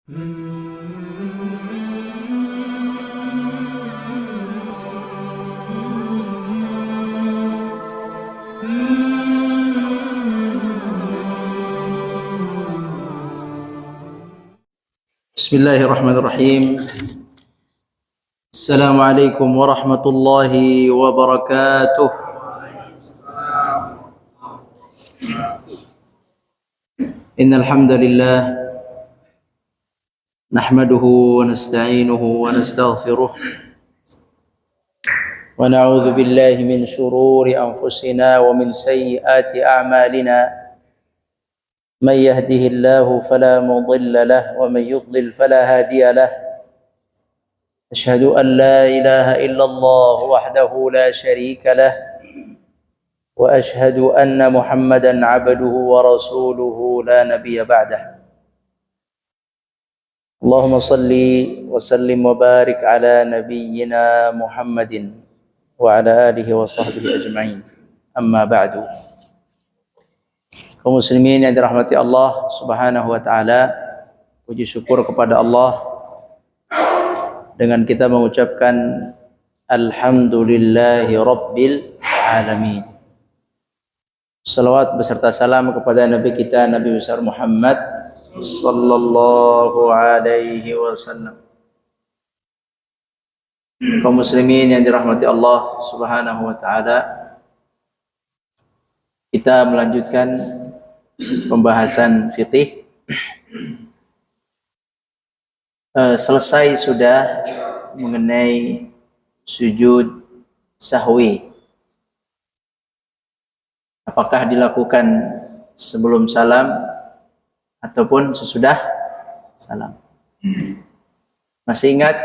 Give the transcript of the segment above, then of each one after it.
Bismillahirrahmanirrahim. Assalamualaikum warahmatullahi wabarakatuh. Innal hamdalillah nahmaduhu wa nasta'inuhu wa nastaghfiruh wa na'udzu billahi min shururi anfusina wa min sayyiati a'malina. من يهده الله فلا مضل له ومن يضلل فلا هادي له أشهد أن لا إله إلا الله وحده لا شريك له وأشهد أن محمدا عبده ورسوله لا نبي بعده اللهم صل وسلم وبارك على نبينا محمد وعلى آله وصحبه أجمعين أما بعد. Kaum muslimin yang dirahmati Allah Subhanahu wa taala, puji syukur kepada Allah dengan kita mengucapkan alhamdulillahi rabbil alamin. Salawat beserta salam kepada nabi kita Nabi besar Muhammad sallallahu alaihi wasallam. Kaum muslimin yang dirahmati Allah Subhanahu wa taala, kita melanjutkan pembahasan fikih. Selesai sudah mengenai sujud sahwi. Apakah dilakukan sebelum salam ataupun sesudah salam? Masih ingat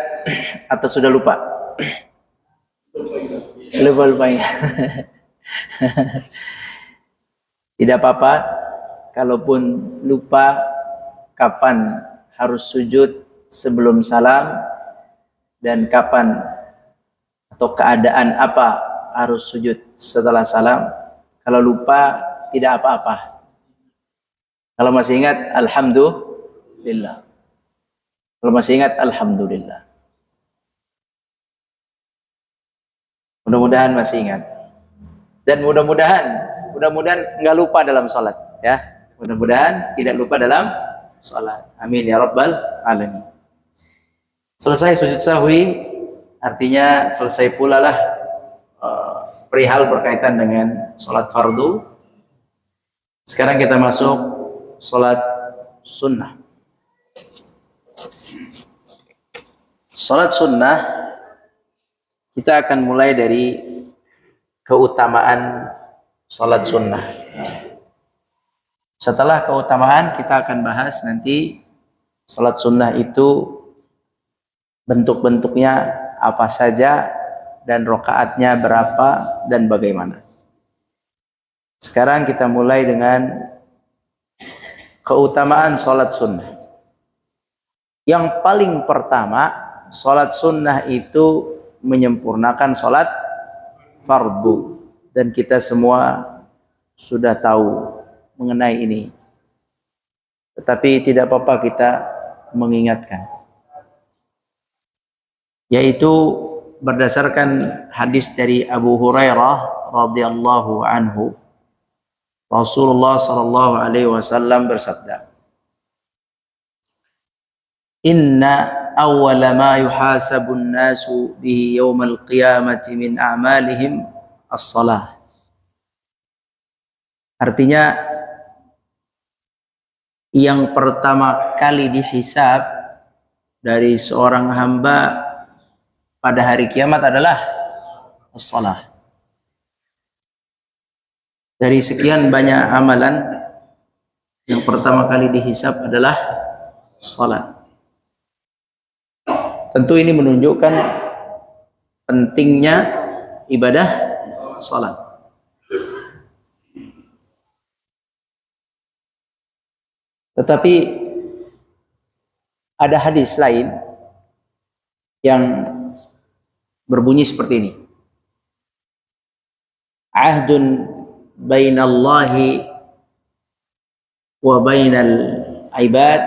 atau sudah lupa? Lupa ya. Tidak apa-apa. Kalaupun lupa kapan harus sujud sebelum salam dan kapan atau keadaan apa harus sujud setelah salam, kalau lupa tidak apa-apa. Kalau masih ingat, alhamdulillah. Kalau masih ingat, alhamdulillah. Mudah-mudahan masih ingat. Dan mudah-mudahan nggak lupa dalam sholat, ya. Mudah-mudahan tidak lupa dalam salat. Amin ya rabbal alamin. Selesai sujud sahwi, artinya selesai pula lah perihal berkaitan dengan salat fardu. Sekarang kita masuk salat sunnah. Salat sunnah, kita akan mulai dari keutamaan salat sunnah. Setelah keutamaan, kita akan bahas nanti salat sunnah itu bentuk-bentuknya apa saja dan rakaatnya berapa dan bagaimana. Sekarang kita mulai dengan keutamaan salat sunnah. Yang paling pertama, salat sunnah itu menyempurnakan salat fardu, dan kita semua sudah tahu mengenai ini, tetapi tidak apa-apa kita mengingatkan, yaitu berdasarkan hadis dari Abu Hurairah radhiyallahu anhu, Rasulullah sallallahu alaihi wasallam bersabda, "Inna awwala ma yuhasabun nasu bihi yaumal qiyamati min a'malihim as-salah." Artinya, yang pertama kali dihisab dari seorang hamba pada hari kiamat adalah as-salah. Dari sekian banyak amalan, yang pertama kali dihisab adalah salat. Tentu ini menunjukkan pentingnya ibadah salat. Tetapi ada hadis lain yang berbunyi seperti ini. Ahdun bainallahi wa bainal ibad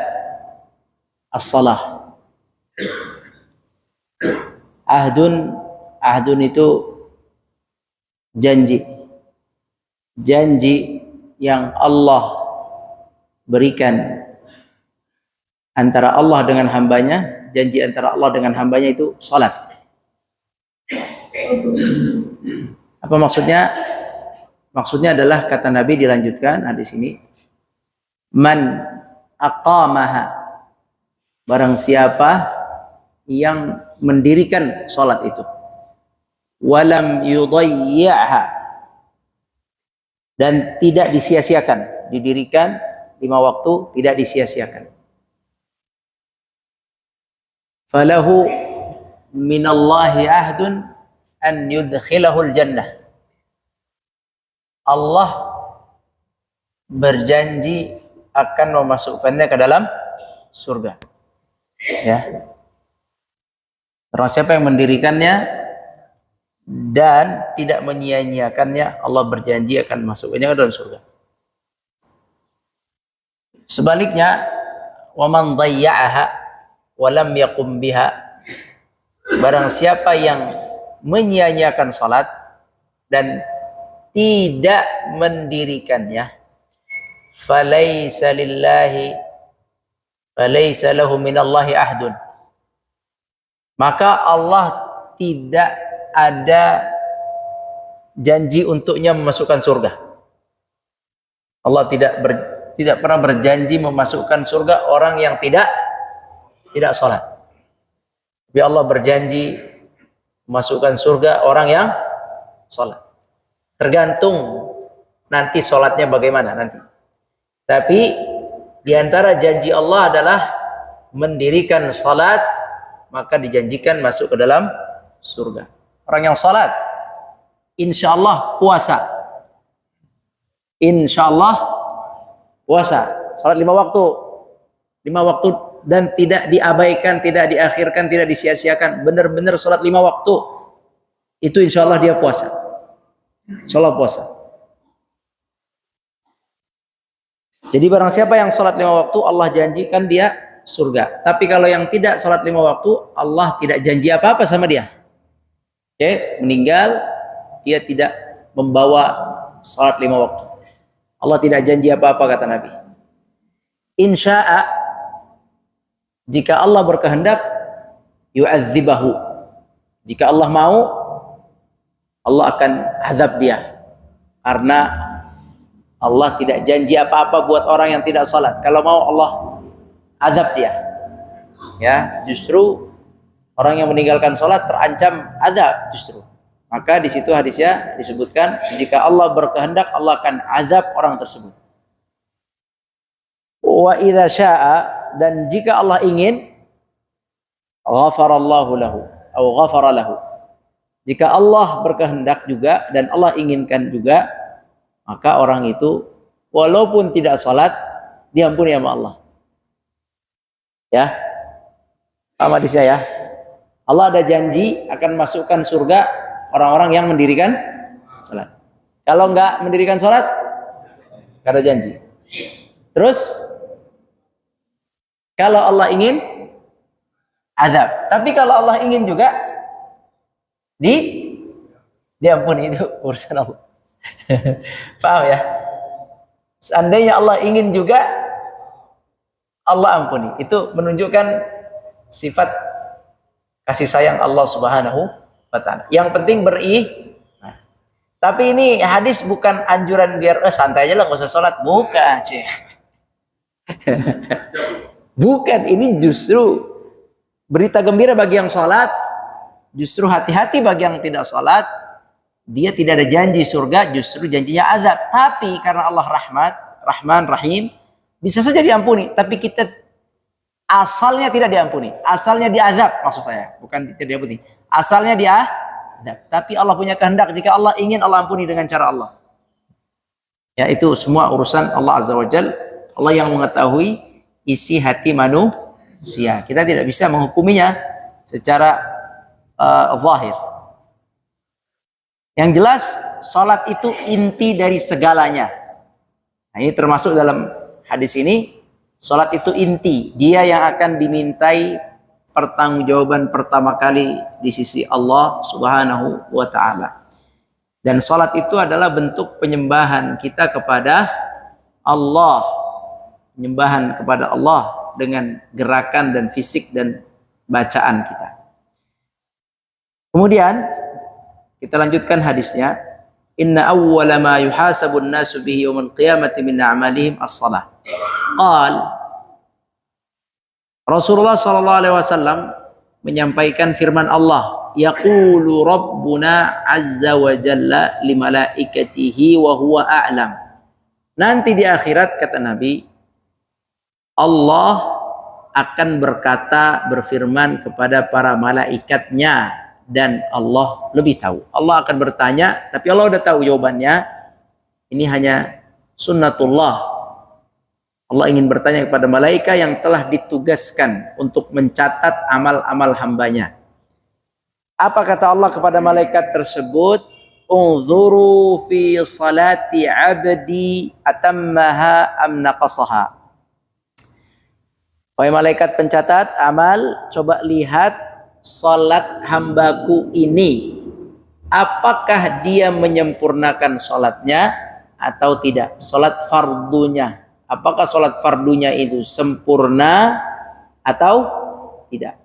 as-salah. Ahdun itu janji. Janji yang Allah berikan antara Allah dengan hambanya, janji antara Allah dengan hambanya itu salat. Apa maksudnya? Maksudnya adalah kata Nabi dilanjutkan hadis ini, man aqamaha, barang siapa yang mendirikan salat itu, walam yudayyi'ha, dan tidak disia-siakan, didirikan 5 waktu tidak disia-siakan, falahu minallahi ahdun an yudkhilahul jannah, Allah berjanji akan memasukkannya ke dalam surga. Ya. Barang siapa yang mendirikannya dan tidak menyia-nyiakannya, Allah berjanji akan masukkannya ke dalam surga. Sebaliknya, wa man dhayya'aha wa lam yaqum biha, barang siapa yang menyia-nyiakan salat dan tidak mendirikannya, falaysa lahu minallahi ahdun, maka Allah tidak ada janji untuknya memasukkan surga. Allah tidak pernah berjanji memasukkan surga orang yang tidak salat. Tapi Allah berjanji memasukkan surga orang yang salat. Tergantung nanti salatnya bagaimana nanti. Tapi di antara janji Allah adalah mendirikan salat, maka dijanjikan masuk ke dalam surga. Orang yang salat, insya Allah puasa. Insya Allah puasa. Salat 5 waktu. 5 waktu dan tidak diabaikan, tidak diakhirkan, tidak disia-siakan. Benar-benar salat 5 waktu. Itu insya Allah dia puasa. Insya Allah puasa. Jadi barang siapa yang salat 5 waktu, Allah janjikan dia surga. Tapi kalau yang tidak salat 5 waktu, Allah tidak janji apa-apa sama dia. Oke, meninggal, dia tidak membawa salat 5 waktu. Allah tidak janji apa-apa, kata Nabi. Insya'a, jika Allah berkehendak, yu'adzibahu. Jika Allah mau, Allah akan azab dia. Karena Allah tidak janji apa-apa buat orang yang tidak salat. Kalau mau Allah azab dia. Ya, justru orang yang meninggalkan salat terancam azab justru. Maka di situ hadisnya disebutkan, jika Allah berkehendak, Allah akan azab orang tersebut. Wa idza syaa, dan jika Allah ingin, ghafarallahu lahu atau ghafara lahu. Jika Allah berkehendak juga dan Allah inginkan juga, maka orang itu walaupun tidak salat diampuni sama Allah. Ya. Paham hadisnya ya? Allah ada janji akan masukkan surga orang-orang yang mendirikan salat. Kalau enggak mendirikan salat, enggak ada janji. Terus kalau Allah ingin, azab. Tapi kalau Allah ingin juga, diampuni, itu urusan Allah. Paham ya? Seandainya Allah ingin juga, Allah ampuni. Itu menunjukkan sifat kasih sayang Allah Subhanahu wa ta'ala. Yang penting beriman. Tapi ini hadis bukan anjuran biar santai aja lah, nggak usah sholat. Bukan, bukan. Ini justru berita gembira bagi yang sholat. Justru hati-hati bagi yang tidak sholat. Dia tidak ada janji surga, justru janjinya azab. Tapi karena Allah Rahman, Rahim, bisa saja diampuni. Tapi kita asalnya tidak diampuni. Asalnya diazab, maksud saya. Bukan tidak diampuni. Asalnya diazab. Tapi Allah punya kehendak. Jika Allah ingin, Allah ampuni dengan cara Allah. Ya, itu semua urusan Allah Azza wa Jalla. Allah yang mengetahui isi hati manusia. Kita tidak bisa menghukuminya secara zahir. Yang jelas, salat itu inti dari segalanya. Nah, ini termasuk dalam hadis ini, Salat itu inti, dia yang akan dimintai pertanggungjawaban pertama kali di sisi Allah Subhanahu wa taala. Dan salat itu adalah bentuk penyembahan kita kepada Allah. Penyembahan kepada Allah dengan gerakan dan fisik dan bacaan kita. Kemudian kita lanjutkan hadisnya. Inna awwala ma yuhasabun nasu bihi yaumil qiyamati min a'malihim as-shalah. Rasulullah sallallahu alaihi wasallam menyampaikan firman Allah, yaqulu rabbuna azza wa jalla li malaikatihi wa huwa a'lam. Nanti di akhirat kata Nabi, Allah akan berfirman kepada para malaikatnya dan Allah lebih tahu. Allah akan bertanya, tapi Allah udah tahu jawabannya. Ini hanya sunnatullah. Allah ingin bertanya kepada malaikat yang telah ditugaskan untuk mencatat amal-amal hambanya. Apa kata Allah kepada malaikat tersebut? Unzuru fi salati abdi atammaha am naqasaha. Wahai malaikat pencatat amal, coba lihat salat hambaku ini. Apakah dia menyempurnakan salatnya atau tidak? Salat fardunya. Apakah salat fardunya itu sempurna atau tidak?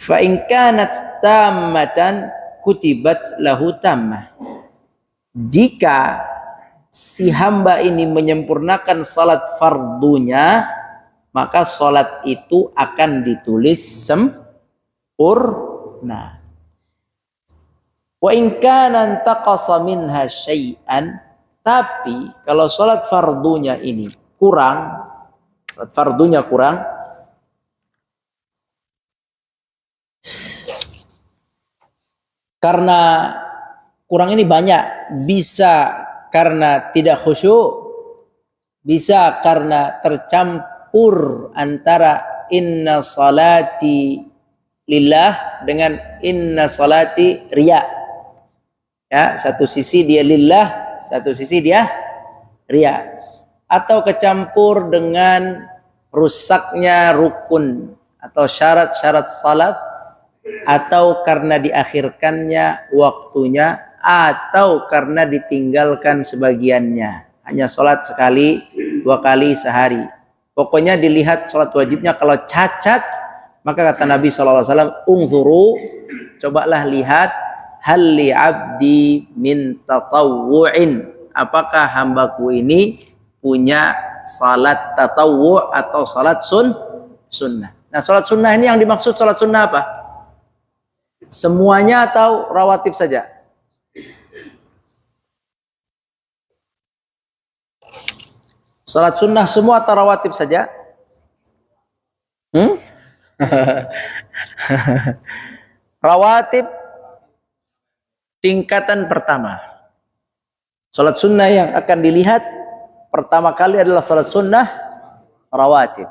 Fa in kanat tammatan kutibat lahu tammah. Jika si hamba ini menyempurnakan salat fardunya, maka salat itu akan ditulis sempurna. Wa in kana taqasa minha syai'an, tapi kalau sholat fardunya ini kurang, karena kurang ini banyak, bisa karena tidak khusyuk, bisa karena tercampur antara inna salati lillah dengan inna salati riya. Ya, satu sisi dia lillah, satu sisi dia riya, atau kecampur dengan rusaknya rukun atau syarat-syarat salat, atau karena diakhirkannya waktunya, atau karena ditinggalkan sebagiannya, hanya salat sekali, 2 kali sehari. Pokoknya dilihat salat wajibnya kalau cacat, maka kata Nabi SAW, unzuru, cobalah lihat, hal li abdi min tatawwu'in, apakah hambaku ini punya salat tatawwu' atau salat sunnah. Nah, salat sunnah ini yang dimaksud salat sunnah apa? Semuanya atau rawatib saja? Salat sunnah semua atau rawatib saja? Rawatib tingkatan pertama. Salat sunnah yang akan dilihat pertama kali adalah salat sunnah rawatib.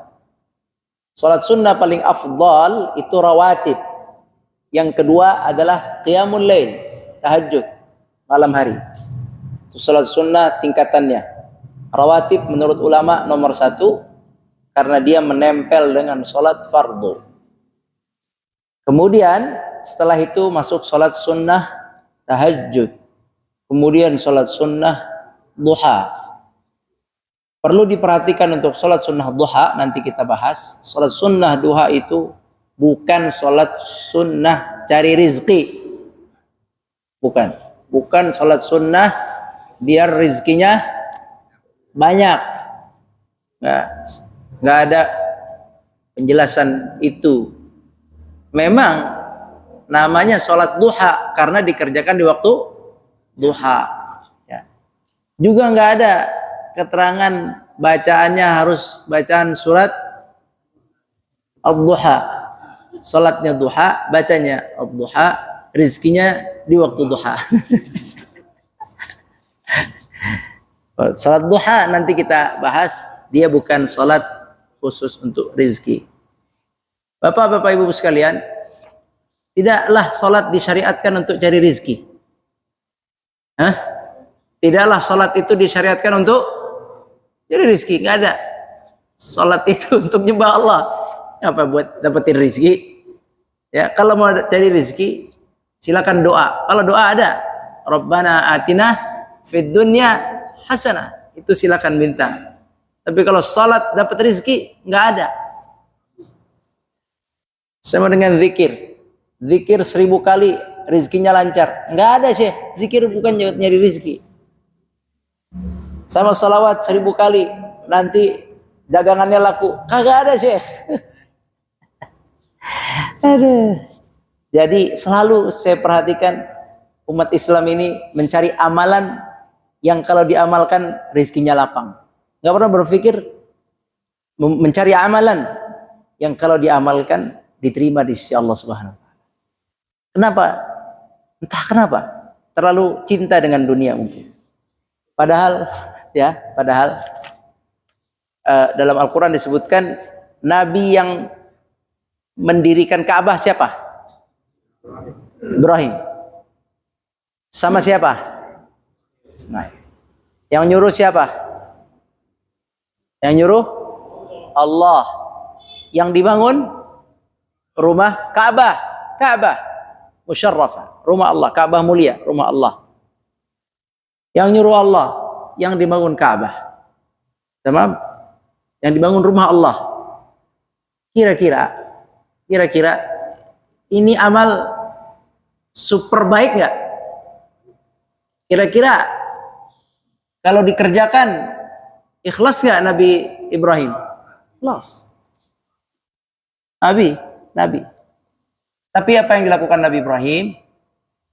Salat sunnah paling afdal itu rawatib. Yang kedua adalah qiyamul lail, tahajud malam hari. Itu salat sunnah tingkatannya. Rawatib menurut ulama nomor 1 karena dia menempel dengan salat fardu. Kemudian setelah itu masuk salat sunnah tahajud, kemudian salat sunnah duha. Perlu diperhatikan untuk salat sunnah duha, nanti kita bahas. Salat sunnah duha itu bukan salat sunnah cari rizki, bukan salat sunnah biar rizkinya banyak. Nggak ada penjelasan itu. Memang namanya sholat duha karena dikerjakan di waktu duha. Ya. Juga nggak ada keterangan bacaannya harus bacaan surat ad-duha. Sholatnya duha, bacanya ad-duha, rizkinya di waktu duha. Sholat duha nanti kita bahas, dia bukan sholat khusus untuk rizki. Bapak-bapak ibu sekalian, tidaklah sholat disyariatkan untuk cari rizki. Tidaklah sholat itu disyariatkan untuk cari rizki, nggak ada. Salat itu untuk nyembah Allah. Apa buat dapetin rezeki? Ya, kalau mau cari rezeki, silakan doa. Kalau doa ada, Rabbana atina fid dunya hasanah. Itu silakan minta. Tapi kalau salat dapat rezeki, nggak ada. Sama dengan zikir. Zikir 1000 kali, rezekinya lancar. Nggak ada, Syekh. Zikir bukan nyari rezeki. Sama salawat 1000 kali, nanti dagangannya laku. Kagak ada, Syekh. Aduh. Jadi selalu saya perhatikan umat Islam ini mencari amalan yang kalau diamalkan rezekinya lapang. Nggak pernah berpikir mencari amalan yang kalau diamalkan diterima di sisi Allah Subhanahu wa taala. Kenapa? Entah kenapa. Terlalu cinta dengan dunia mungkin. Padahal dalam Al-Quran disebutkan Nabi yang mendirikan Ka'bah siapa? Ibrahim. Sama siapa? Ismail. Yang nyuruh siapa? Yang nyuruh Allah. Yang dibangun rumah Ka'bah musyarrafah, rumah Allah, Ka'bah mulia, rumah Allah. Yang nyuruh Allah, yang dibangun Ka'bah. Tamam? Yang dibangun rumah Allah. Kira-kira ini amal super baik nggak? Kira-kira kalau dikerjakan ikhlas nggak Nabi Ibrahim? Ikhlas. Nabi. Tapi apa yang dilakukan Nabi Ibrahim?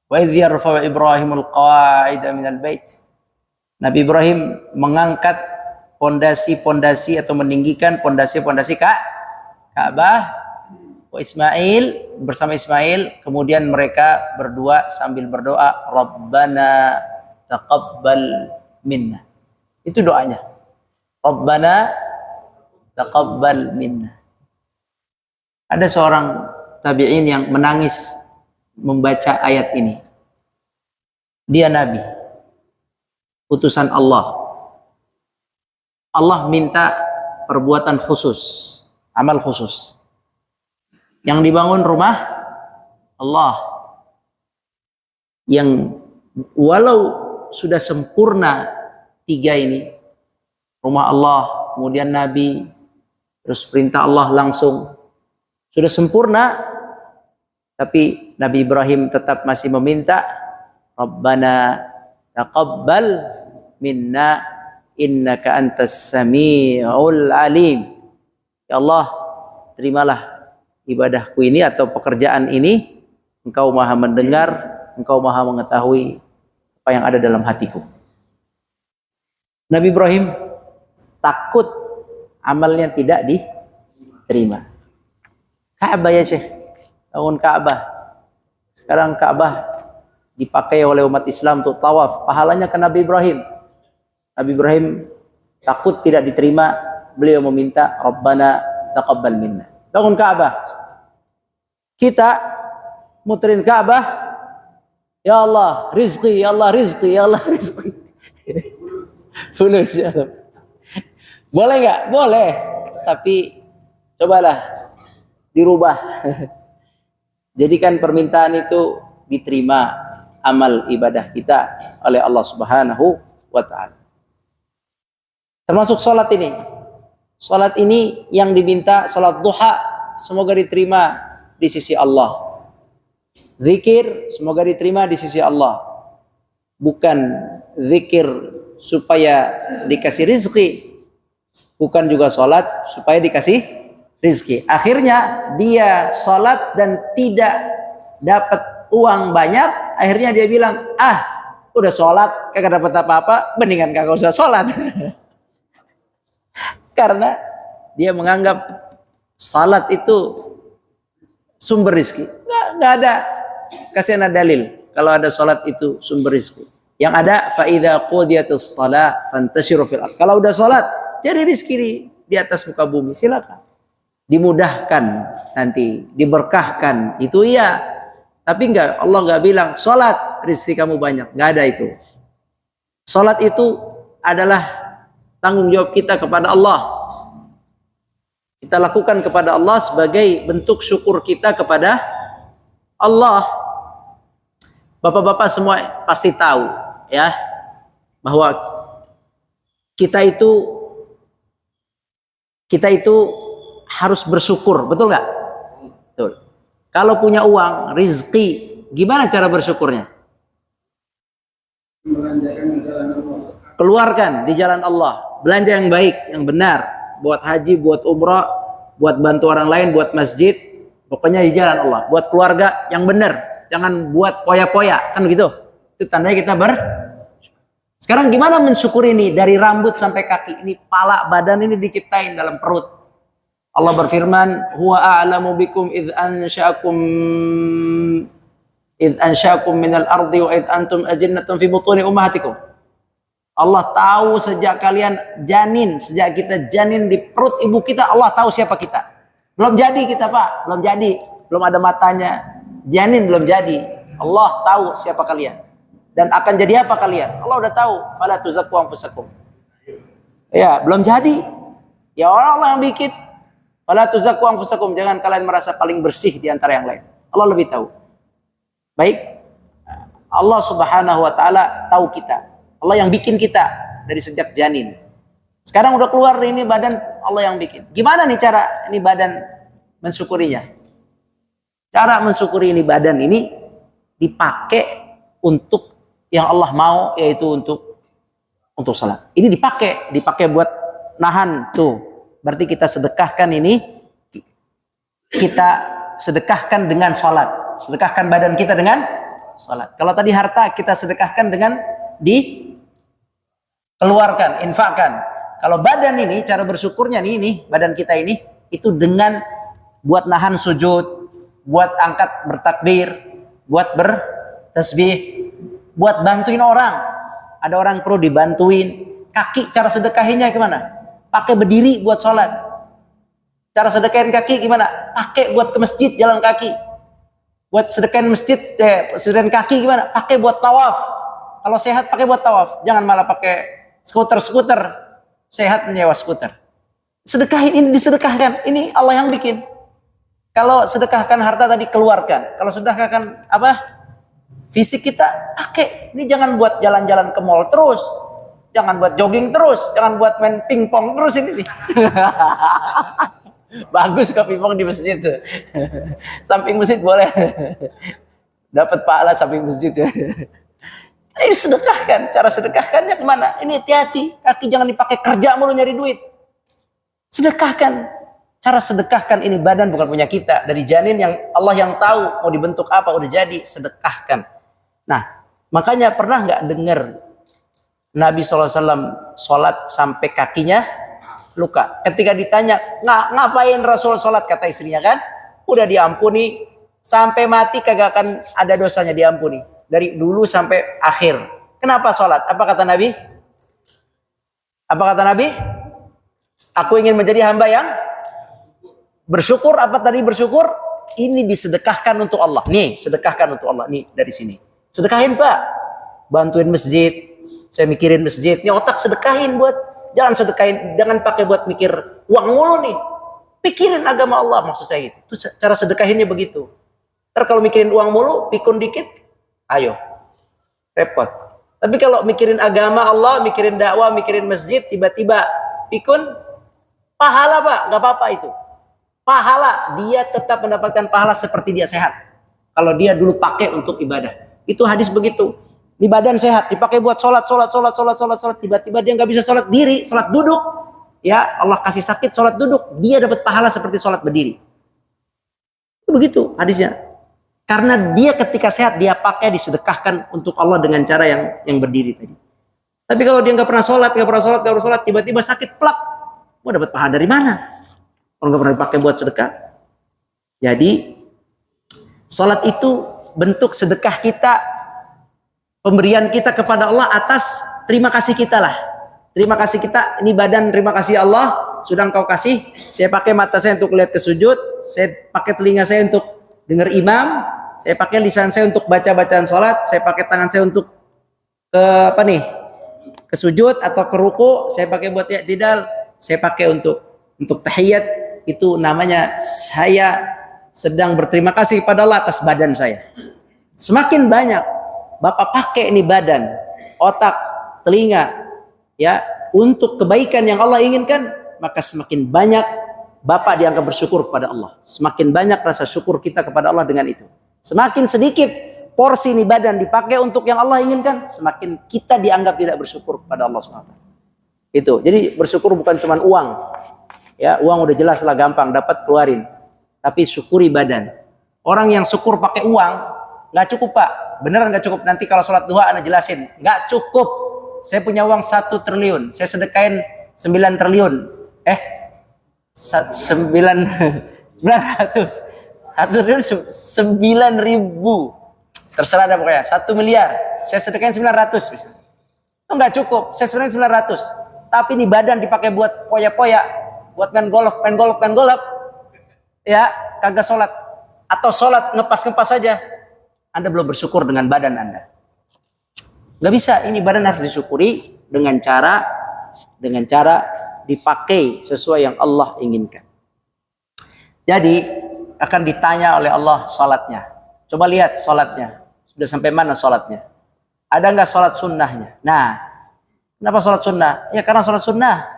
Wa idh yarfa'u Ibrahimul qa'ida minal bait. Nabi Ibrahim mengangkat pondasi-pondasi atau meninggikan pondasi-pondasi Ka'bah. Wa Ismail, bersama Ismail, kemudian mereka berdua sambil berdoa, Rabbana taqabbal minna. Itu doanya. Rabbana taqabbal minna. Ada seorang tabi'in yang menangis membaca ayat ini. Dia nabi, utusan Allah. Allah minta perbuatan khusus, amal khusus. Yang dibangun rumah Allah. Yang walau sudah sempurna 3 ini, rumah Allah, kemudian nabi, terus perintah Allah langsung, sudah sempurna, tapi Nabi Ibrahim tetap masih meminta, Rabbana taqabbal minna innaka antas sami'ul alim. Ya Allah, terimalah ibadahku ini atau pekerjaan ini, Engkau maha mendengar, Engkau maha mengetahui apa yang ada dalam hatiku. Nabi Ibrahim takut amalnya tidak diterima. Ka'bah ya Syekh, bangun Ka'bah. Sekarang Ka'bah dipakai oleh umat Islam untuk tawaf. Pahalanya ke Nabi Ibrahim. Nabi Ibrahim takut tidak diterima, beliau meminta Rabbana taqabbal minna. Bangun Ka'bah. Kita muterin Ka'bah, ya Allah rizki, ya Allah rizki, ya Allah rizki. Fulus ya. Boleh nggak? Boleh. Tapi cobalah dirubah. Jadikan permintaan itu diterima amal ibadah kita oleh Allah Subhanahu wa taala. Termasuk salat ini. Salat ini yang diminta salat duha semoga diterima di sisi Allah. Zikir semoga diterima di sisi Allah. Bukan zikir supaya dikasih rizki, bukan juga salat supaya dikasih rizki. Akhirnya dia salat dan tidak dapat uang banyak. Akhirnya dia bilang, udah salat kagak dapat apa-apa, mendingan kagak usah salat. Karena dia menganggap salat itu sumber rizki. Nggak ada. Kasih ada dalil kalau ada salat itu sumber rizki. Yang ada fa idza qudiyatus shalah fantashiru fil ardh. Kalau udah salat jadi rizki di atas muka bumi, silakan. Dimudahkan nanti, diberkahkan, itu iya. Tapi enggak, Allah enggak bilang salat rezeki kamu banyak, enggak ada itu. Salat itu adalah tanggung jawab kita kepada Allah. Kita lakukan kepada Allah sebagai bentuk syukur kita kepada Allah. Bapak-bapak semua pasti tahu ya bahwa kita itu harus bersyukur, betul nggak? Betul. Kalau punya uang, rizki, gimana cara bersyukurnya? Keluarkan di jalan Allah, belanja yang baik, yang benar, buat haji, buat umrah, buat bantu orang lain, buat masjid, pokoknya di jalan Allah, buat keluarga yang benar, jangan buat poya-poya, kan gitu. Itu tandanya kita Sekarang gimana mensyukuri ini dari rambut sampai kaki, ini pala badan ini diciptain dalam perut. Allah berfirman, "Huwa a'lamu bikum idz ansya'akum minal ardi wa idz antum ajinnatun fi butuni ummahatikum." Allah tahu sejak kalian janin, sejak kita janin di perut ibu kita, Allah tahu siapa kita. Belum jadi kita, Pak, belum jadi, belum ada matanya, janin belum jadi. Allah tahu siapa kalian dan akan jadi apa kalian. Allah udah tahu. Fala tuzakku anfusakum. Ya, belum jadi. Ya Allah yang bikin. Fala tuzakku anfusakum, jangan kalian merasa paling bersih di antara yang lain. Allah lebih tahu. Baik. Allah Subhanahu wa taala tahu kita. Allah yang bikin kita dari sejak janin. Sekarang udah keluar ini badan, Allah yang bikin. Gimana nih cara ini badan mensyukurinya? Cara mensyukuri ini badan ini dipakai untuk yang Allah mau, yaitu untuk salat. Ini dipakai buat nahan tuh. Berarti kita sedekahkan ini, kita sedekahkan dengan salat. Sedekahkan badan kita dengan salat. Kalau tadi harta kita sedekahkan dengan dikeluarkan, infakkan. Kalau badan ini, cara bersyukurnya nih badan kita ini, itu dengan buat nahan sujud, buat angkat bertakbir, buat bertasbih, buat bantuin orang. Ada orang perlu dibantuin. Kaki, cara sedekahinya gimana? Pakai berdiri buat sholat. Cara sedekahin kaki gimana? Pakai buat ke masjid jalan kaki. Buat sedekahin masjid, sedekahin kaki gimana? Pakai buat tawaf. Kalau sehat pakai buat tawaf. Jangan malah pakai skuter. Sehat menyewa skuter. Sedekahin ini, disedekahkan. Ini Allah yang bikin. Kalau sedekahkan harta tadi keluarkan. Kalau sedekahkan apa? Fisik kita pakai. Ini jangan buat jalan-jalan ke mall terus. Jangan buat jogging terus, jangan buat main pingpong terus ini nih. Bagus ke pingpong di masjid tuh. Samping masjid boleh. Dapat pahala samping masjid ya. Ini sedekahkan, cara sedekahkannya kemana? Ini hati-hati, kaki jangan dipakai kerja mulu nyari duit. Sedekahkan. Cara sedekahkan ini badan bukan punya kita. Dari janin yang Allah yang tahu mau dibentuk apa, udah jadi, sedekahkan. Nah, makanya pernah nggak dengar Nabi SAW sholat sampai kakinya luka. Ketika ditanya, ngapain Rasul sholat? Kata istrinya kan, udah diampuni, sampai mati kagak akan ada dosanya, diampuni. Dari dulu sampai akhir. Kenapa sholat? Apa kata Nabi? Aku ingin menjadi hamba yang bersyukur. Apa tadi bersyukur? Ini disedekahkan untuk Allah. Nih, sedekahkan untuk Allah. Nih, dari sini. Sedekahin, Pak. Bantuin masjid. Saya mikirin masjid, ini otak sedekahin buat, jangan pakai buat mikir uang mulu nih. Pikirin agama Allah, maksud saya gitu. Itu cara sedekahinnya begitu. Ntar kalau mikirin uang mulu, pikun dikit, ayo, repot. Tapi kalau mikirin agama Allah, mikirin dakwah, mikirin masjid, tiba-tiba pikun, pahala Pak, nggak apa-apa itu. Pahala, dia tetap mendapatkan pahala seperti dia sehat. Kalau dia dulu pakai untuk ibadah. Itu hadis begitu. Di badan sehat, dipakai buat sholat, tiba-tiba dia nggak bisa sholat diri, sholat duduk, ya Allah kasih sakit sholat duduk, dia dapat pahala seperti sholat berdiri. Begitu hadisnya. Karena dia ketika sehat dia pakai disedekahkan untuk Allah dengan cara yang berdiri tadi. Tapi kalau dia nggak pernah sholat, tiba-tiba sakit plak, mau dapat pahala dari mana? Kalau nggak pernah dipakai buat sedekah. Jadi sholat itu bentuk sedekah kita. Pemberian kita kepada Allah atas terima kasih kita lah. Terima kasih kita, ini badan terima kasih Allah, sudah engkau kasih. Saya pakai mata saya untuk lihat ke sujud, saya pakai telinga saya untuk dengar imam, saya pakai lisan saya untuk baca bacaan sholat, saya pakai tangan saya untuk ke sujud atau ke ruku, saya pakai buat i'tidal, saya pakai untuk tahiyat, itu namanya saya sedang berterima kasih kepada Allah atas badan saya. Semakin banyak Bapak pakai ini badan, otak, telinga, ya, untuk kebaikan yang Allah inginkan, maka semakin banyak Bapak dianggap bersyukur kepada Allah. Semakin banyak rasa syukur kita kepada Allah dengan itu. Semakin sedikit porsi ini badan dipakai untuk yang Allah inginkan, semakin kita dianggap tidak bersyukur kepada Allah SWT. Itu. Jadi bersyukur bukan cuma uang. Ya, uang udah jelas lah, gampang dapat, keluarin. Tapi syukuri badan. Orang yang syukur pakai uang nggak cukup, Pak. Beneran nggak cukup. Nanti kalau sholat duha Anda jelasin. Nggak cukup. Saya punya uang 1 triliun. Saya sedekain 9 triliun. 900. 1 triliun 9.000. Terserah ada pokoknya. 1 miliar. Saya sedekain 900 bisa. Itu nggak cukup. Saya sebenarnya 900. Tapi ini badan dipakai buat poya-poya. Buat main golf. Ya, kagak sholat. Atau sholat ngepas-ngepas saja. Anda belum bersyukur dengan badan Anda. Nggak bisa. Ini badan harus disyukuri dengan cara dipakai sesuai yang Allah inginkan. Jadi akan ditanya oleh Allah sholatnya. Coba lihat sholatnya. Sudah sampai mana sholatnya? Ada nggak sholat sunnahnya? Nah, kenapa sholat sunnah? Ya karena sholat sunnah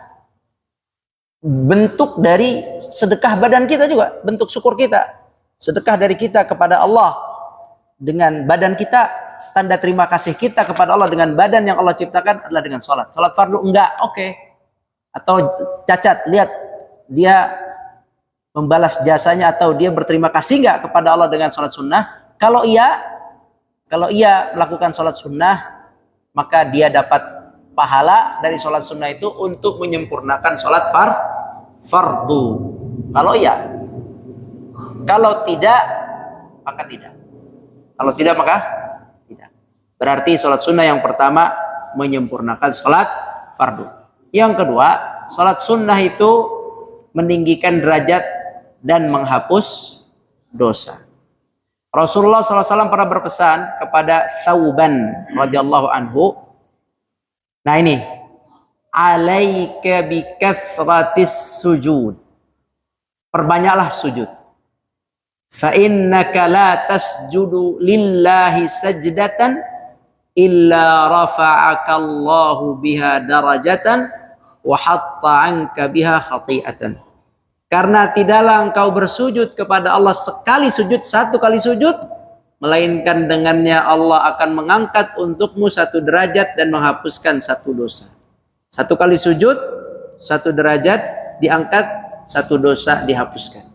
bentuk dari sedekah badan kita juga, bentuk syukur kita. Sedekah dari kita kepada Allah dengan badan kita, tanda terima kasih kita kepada Allah dengan badan yang Allah ciptakan adalah dengan sholat. Sholat fardu enggak, oke. Atau cacat, lihat dia membalas jasanya atau dia berterima kasih enggak kepada Allah dengan sholat sunnah. Kalau ia melakukan sholat sunnah, maka dia dapat pahala dari sholat sunnah itu untuk menyempurnakan sholat fardu. Kalau iya. Kalau tidak, maka tidak. Kalau tidak, maka tidak. Berarti sholat sunnah yang pertama menyempurnakan sholat fardu. Yang kedua, sholat sunnah itu meninggikan derajat dan menghapus dosa. Rasulullah SAW pernah berpesan kepada Thauban radhiyallahu anhu. Nah ini, alaika bikathratis sujud. Perbanyaklah sujud. Fa innaka la tasjudu lillahi sajdatan illa rafa'aka Allahu biha darajatan wa hatta anka biha khati'atan. Karena tidaklah engkau bersujud kepada Allah sekali sujud, 1 kali sujud, melainkan dengannya Allah akan mengangkat untukmu 1 derajat dan menghapuskan 1 dosa. 1 kali sujud, 1 derajat diangkat, 1 dosa dihapuskan.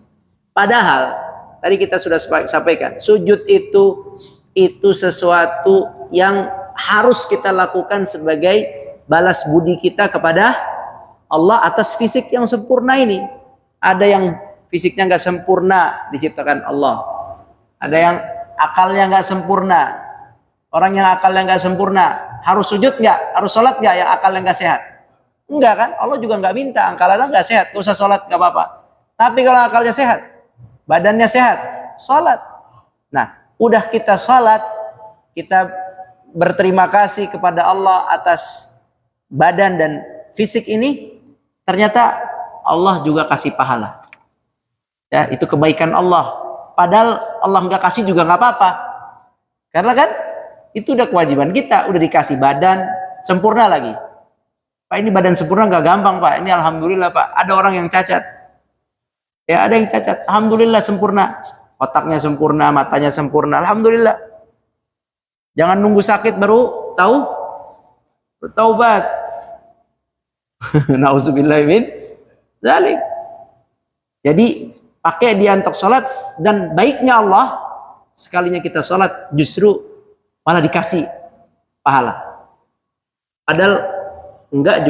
Padahal tadi kita sudah sampaikan, sujud itu sesuatu yang harus kita lakukan sebagai balas budi kita kepada Allah atas fisik yang sempurna ini. Ada yang fisiknya nggak sempurna diciptakan Allah. Ada yang akalnya nggak sempurna. Orang yang akalnya nggak sempurna harus sujud nggak? Harus sholat nggak yang akalnya nggak sehat? Enggak kan? Allah juga nggak minta akalnya nggak sehat, nggak usah sholat nggak apa-apa. Tapi kalau akalnya sehat, badannya sehat, sholat. Nah, udah kita sholat, kita berterima kasih kepada Allah atas badan dan fisik ini, ternyata Allah juga kasih pahala. Ya, itu kebaikan Allah. Padahal Allah nggak kasih juga nggak apa-apa. Karena kan itu udah kewajiban kita, udah dikasih badan sempurna lagi. Pak, ini badan sempurna nggak gampang, Pak. Ini alhamdulillah, Pak. Ada orang yang cacat. Ya, ada yang cacat. Alhamdulillah sempurna. Otaknya sempurna, matanya sempurna. Alhamdulillah. Jangan nunggu sakit baru tahu. Bertaubat. Nauzubillah min dzalik. Jadi pakai dia untuk sholat, dan baiknya Allah sekalinya kita sholat justru malah dikasih pahala. Padahal enggak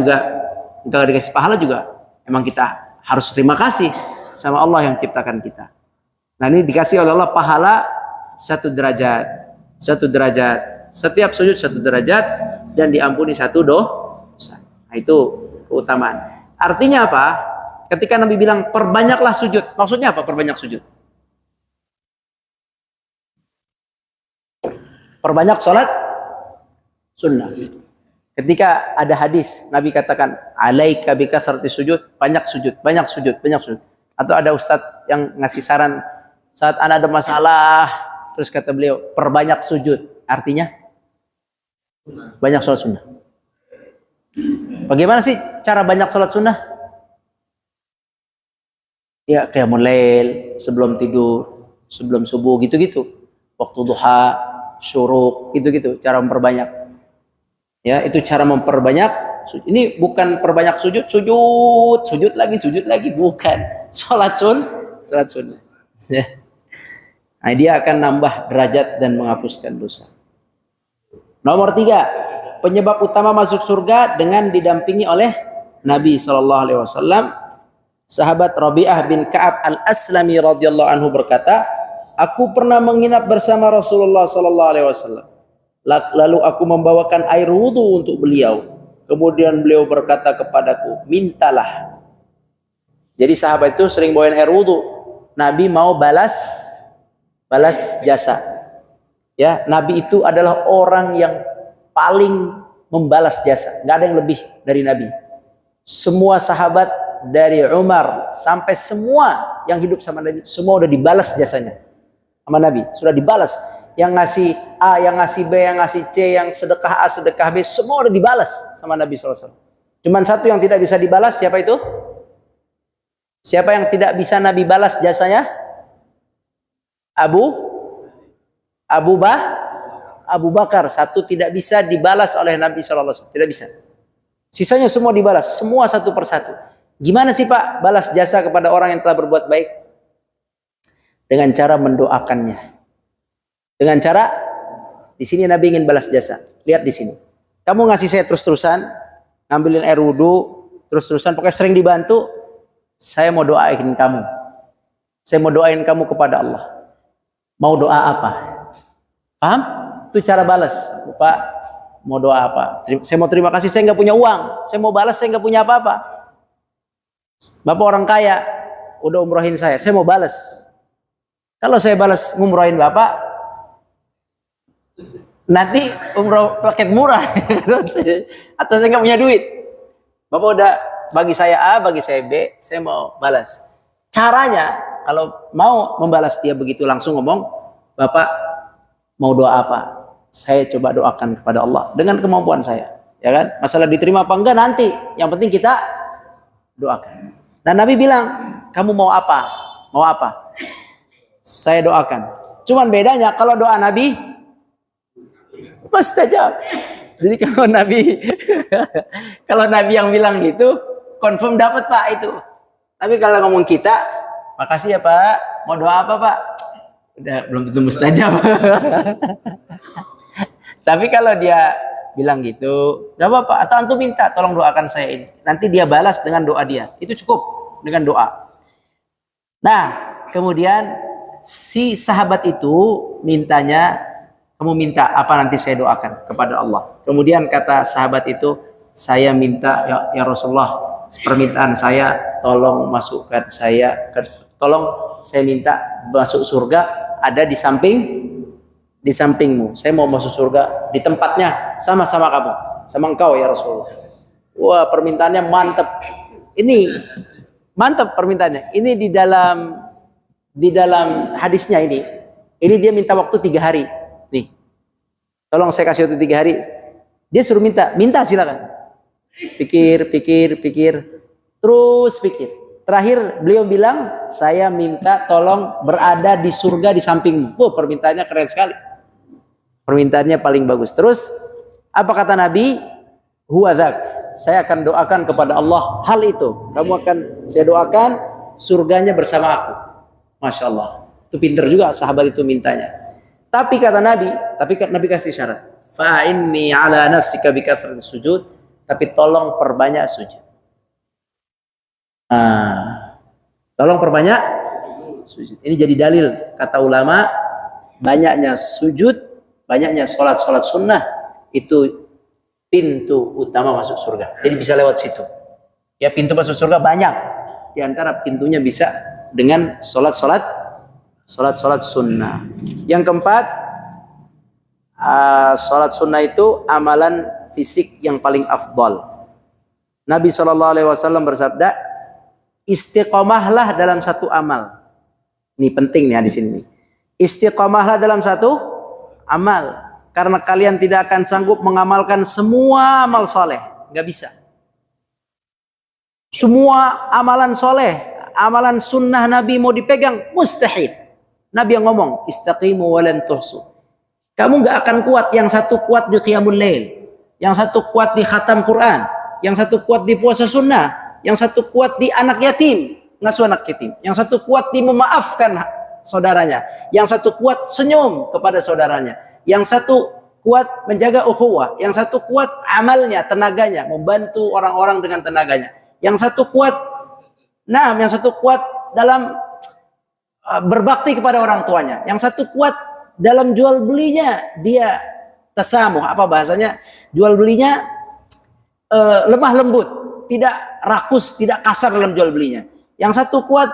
dikasih pahala juga. Emang kita harus terima kasih sama Allah yang ciptakan kita. Nah, ini dikasih oleh Allah pahala 1 derajat. 1 derajat. Setiap sujud 1 derajat dan diampuni 1 dosa. Nah, itu keutamaan. Artinya apa? Ketika Nabi bilang perbanyaklah sujud, maksudnya apa perbanyak sujud? Perbanyak sholat sunnah. Ketika ada hadis Nabi katakan alaika bikathrati sujud, banyak sujud, banyak sujud, banyak sujud. Atau ada ustadz yang ngasih saran saat Anda ada masalah, terus kata beliau, perbanyak sujud. Artinya banyak sholat sunnah. Bagaimana sih cara banyak sholat sunnah? Ya qiyamul lail, sebelum tidur, sebelum subuh, gitu-gitu. Waktu duha, syuruk, gitu-gitu. Cara memperbanyak. Ya, itu cara memperbanyak. Ini bukan perbanyak sujud, sujud lagi, bukan. Sholat sunnah. Ya. Nah, dia akan nambah derajat dan menghapuskan dosa. Nomor 3, penyebab utama masuk surga dengan didampingi oleh Nabi SAW. Sahabat Rabi'ah bin Ka'ab al-Aslami radhiyallahu anhu berkata, aku pernah menginap bersama Rasulullah SAW. Lalu aku membawakan air wudhu untuk beliau. Kemudian beliau berkata kepadaku, mintalah. Jadi sahabat itu sering bawain air wudhu. Nabi mau balas jasa. Ya, Nabi itu adalah orang yang paling membalas jasa. Nggak ada yang lebih dari Nabi. Semua sahabat dari Umar sampai semua yang hidup sama Nabi, semua udah dibalas jasanya sama Nabi. Sudah dibalas. Yang ngasih A, yang ngasih B, yang ngasih C, yang sedekah A, sedekah B, semua udah dibalas sama Nabi SAW. Cuman satu yang tidak bisa dibalas, siapa itu? Siapa yang tidak bisa Nabi balas jasanya? Abu Bakar. Satu tidak bisa dibalas oleh Nabi SAW. Tidak bisa. Sisanya semua dibalas. Semua satu persatu. Gimana sih Pak balas jasa kepada orang yang telah berbuat baik? Dengan cara mendoakannya. Dengan cara, di sini Nabi ingin balas jasa. Lihat di sini. Kamu ngasih saya terus-terusan, ngambilin air wudhu, terus-terusan, pokoknya sering dibantu. Saya mau doain kamu. Saya mau doain kamu kepada Allah. Mau doa apa? Paham? Itu cara balas. Pak, mau doa apa? Saya mau terima kasih, saya nggak punya uang. Saya mau balas, saya nggak punya apa-apa. Bapak orang kaya, udah umrohin saya mau balas. Kalau saya balas ngumrohin Bapak, nanti umroh paket murah. Atau saya nggak punya duit. Bapak udah bagi saya A, bagi saya B, saya mau balas. Caranya, kalau mau membalas dia begitu langsung ngomong, Bapak mau doa apa? Saya coba doakan kepada Allah dengan kemampuan saya. Ya kan? Masalah diterima apa enggak nanti. Yang penting kita doakan. Dan Nabi bilang, kamu mau apa? Mau apa? Saya doakan. Cuman bedanya kalau doa Nabi mustajab. Jadi kalau Nabi kalau Nabi yang bilang gitu, confirm dapat Pak itu. Tapi kalau ngomong kita, makasih ya Pak. Mau doa apa Pak? Udah belum tentu mustajab. Tapi kalau dia bilang gitu, gak apa-apa. Atau antum minta, tolong doakan saya ini. Nanti dia balas dengan doa dia. Itu cukup dengan doa. Nah, kemudian si sahabat itu mintanya, kamu minta apa nanti saya doakan kepada Allah. Kemudian kata sahabat itu, saya minta ya Rasulullah, permintaan saya, tolong masukkan saya, tolong saya minta masuk surga ada di sampingmu. Saya mau masuk surga di tempatnya sama-sama kamu, sama engkau ya Rasulullah. Wah, permintaannya mantap. Ini mantap permintaannya. Ini di dalam hadisnya ini. Ini dia minta waktu 3 hari. Nih. Tolong saya kasih waktu 3 hari. Dia suruh minta silakan. Pikir. Terus pikir. Terakhir beliau bilang, saya minta tolong berada di surga di sampingmu. Wah, permintaannya keren sekali. Permintaannya paling bagus. Terus apa kata Nabi? Huwa dzak. Saya akan doakan kepada Allah hal itu. Saya doakan surganya bersama aku. Masya Allah. Itu pinter juga sahabat itu mintanya. Tapi kata Nabi kasih syarat. Fa'inni ala nafsika bikathrati sujud. Tapi tolong perbanyak sujud. Tolong perbanyak sujud. Ini jadi dalil kata ulama, banyaknya sujud, banyaknya sholat sunnah itu pintu utama masuk surga. Jadi bisa lewat situ. Ya, pintu masuk surga banyak. Di antara pintunya bisa dengan sholat sunnah. Yang keempat, sholat sunnah itu amalan fisik yang paling afdal. Nabi SAW bersabda, Istiqomahlah dalam satu amal. Ini penting nih hadis ini. Istiqomahlah dalam satu amal. Karena kalian tidak akan sanggup mengamalkan semua amal soleh. Nggak bisa. Semua amalan soleh, amalan sunnah Nabi mau dipegang, mustahil. Nabi yang ngomong, istaqimu walan tuhsu. Kamu nggak akan kuat. Yang satu kuat di qiyamul lail, yang satu kuat di khatam Quran, yang satu kuat di puasa sunnah, yang satu kuat di anak yatim, ngasuh anak yatim, yang satu kuat di memaafkan saudaranya, yang satu kuat senyum kepada saudaranya, yang satu kuat menjaga ukhuwah, yang satu kuat amalnya, tenaganya, membantu orang-orang dengan tenaganya, yang satu kuat, yang satu kuat dalam berbakti kepada orang tuanya, yang satu kuat dalam jual belinya, dia tasamuh, apa bahasanya, jual belinya lemah lembut, tidak rakus, tidak kasar dalam jual belinya. Yang satu kuat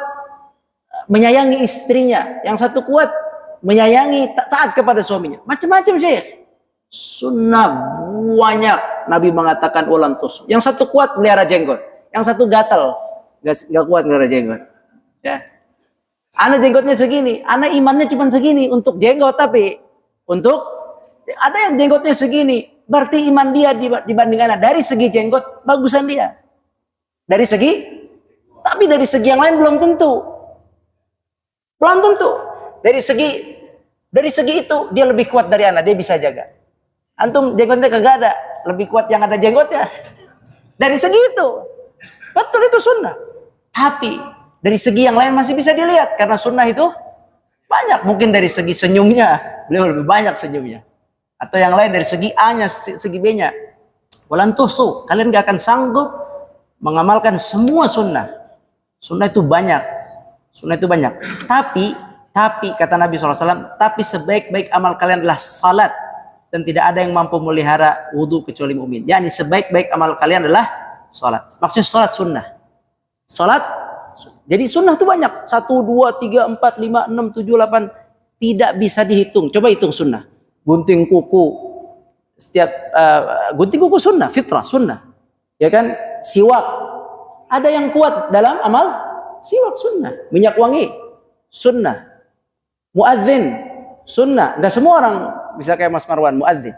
menyayangi istrinya, yang satu kuat menyayangi, taat kepada suaminya. Macam-macam Syekh. Sunnah banyak. Nabi mengatakan ulam tusuk. Yang satu kuat melihara jenggot, yang satu gatal, gak kuat melihara jenggot. Ya. Anak jenggotnya segini, anak imannya cuma segini untuk jenggot, tapi untuk ada yang jenggotnya segini, berarti iman dia dibanding anak dari segi jenggot bagusan dia. Dari segi, tapi dari segi yang lain belum tentu. Belum tentu. Dari segi itu dia lebih kuat dari anak, dia bisa jaga. Antum jenggotnya kagak ada, lebih kuat yang ada jenggotnya. Dari segi itu. Betul, itu sunnah. Tapi dari segi yang lain masih bisa dilihat, karena sunnah itu banyak. Mungkin dari segi senyumnya, beliau lebih banyak senyumnya. Atau yang lain dari segi A-nya, segi B-nya. Walan tuhsu, kalian gak akan sanggup mengamalkan semua sunnah. Sunnah itu banyak. Sunnah itu banyak. Tapi kata Nabi SAW, tapi sebaik-baik amal kalian adalah salat. Dan tidak ada yang mampu melihara wudu kecuali mukmin. Yani sebaik-baik amal kalian adalah salat. Maksudnya salat sunnah. Salat. Jadi sunnah itu banyak. 1, 2, 3, 4, 5, 6, 7, 8. Tidak bisa dihitung. Coba hitung sunnah. Gunting kuku. Gunting kuku sunnah. Fitrah sunnah. Ya kan? Siwak. Ada yang kuat dalam amal? Siwak sunnah. Minyak wangi. Sunnah. Muadzin. Sunnah. Nggak semua orang bisa kayak Mas Marwan. Muadzin.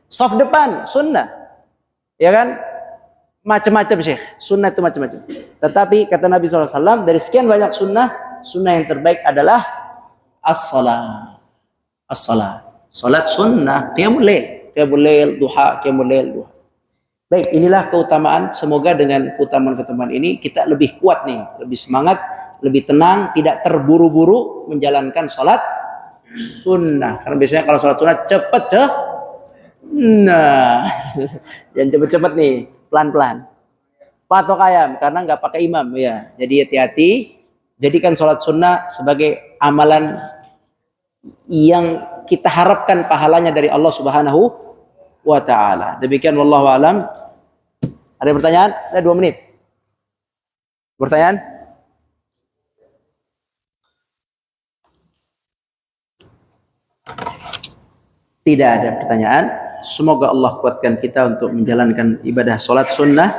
Soft depan. Sunnah. Ya kan? Macam-macam Syekh. Sunnah itu macam-macam. Tetapi kata Nabi SAW, dari sekian banyak sunnah yang terbaik adalah as-salat. As-salat. Salat sunnah. Qiyamul lail, duha, qiyamul lail, duha. Baik, inilah keutamaan. Semoga dengan keutamaan-keutamaan ini kita lebih kuat nih, lebih semangat, lebih tenang, tidak terburu-buru menjalankan salat sunnah. Karena biasanya kalau salat sunnah cepet. Nah, jangan cepet-cepet nih. Pelan-pelan. Patok ayam karena nggak pakai imam ya. Jadi hati-hati. Jadikan sholat sunnah sebagai amalan yang kita harapkan pahalanya dari Allah Subhanahu wa taala. Demikian wallahu alam. Ada pertanyaan? Ada 2 menit. Pertanyaan? Tidak ada pertanyaan. Semoga Allah kuatkan kita untuk menjalankan ibadah sholat sunnah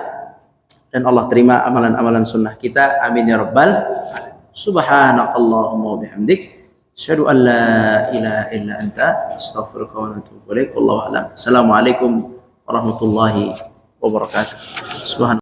dan Allah terima amalan-amalan sunnah kita. Amin ya rabbal alamin. Subhanakallahumma wa bihamdik, asyhadu an la ilaha illa anta, astaghfiruka wa atubu ilaik. Wallahu a'lam. Assalamualaikum warahmatullahi wabarakatuh.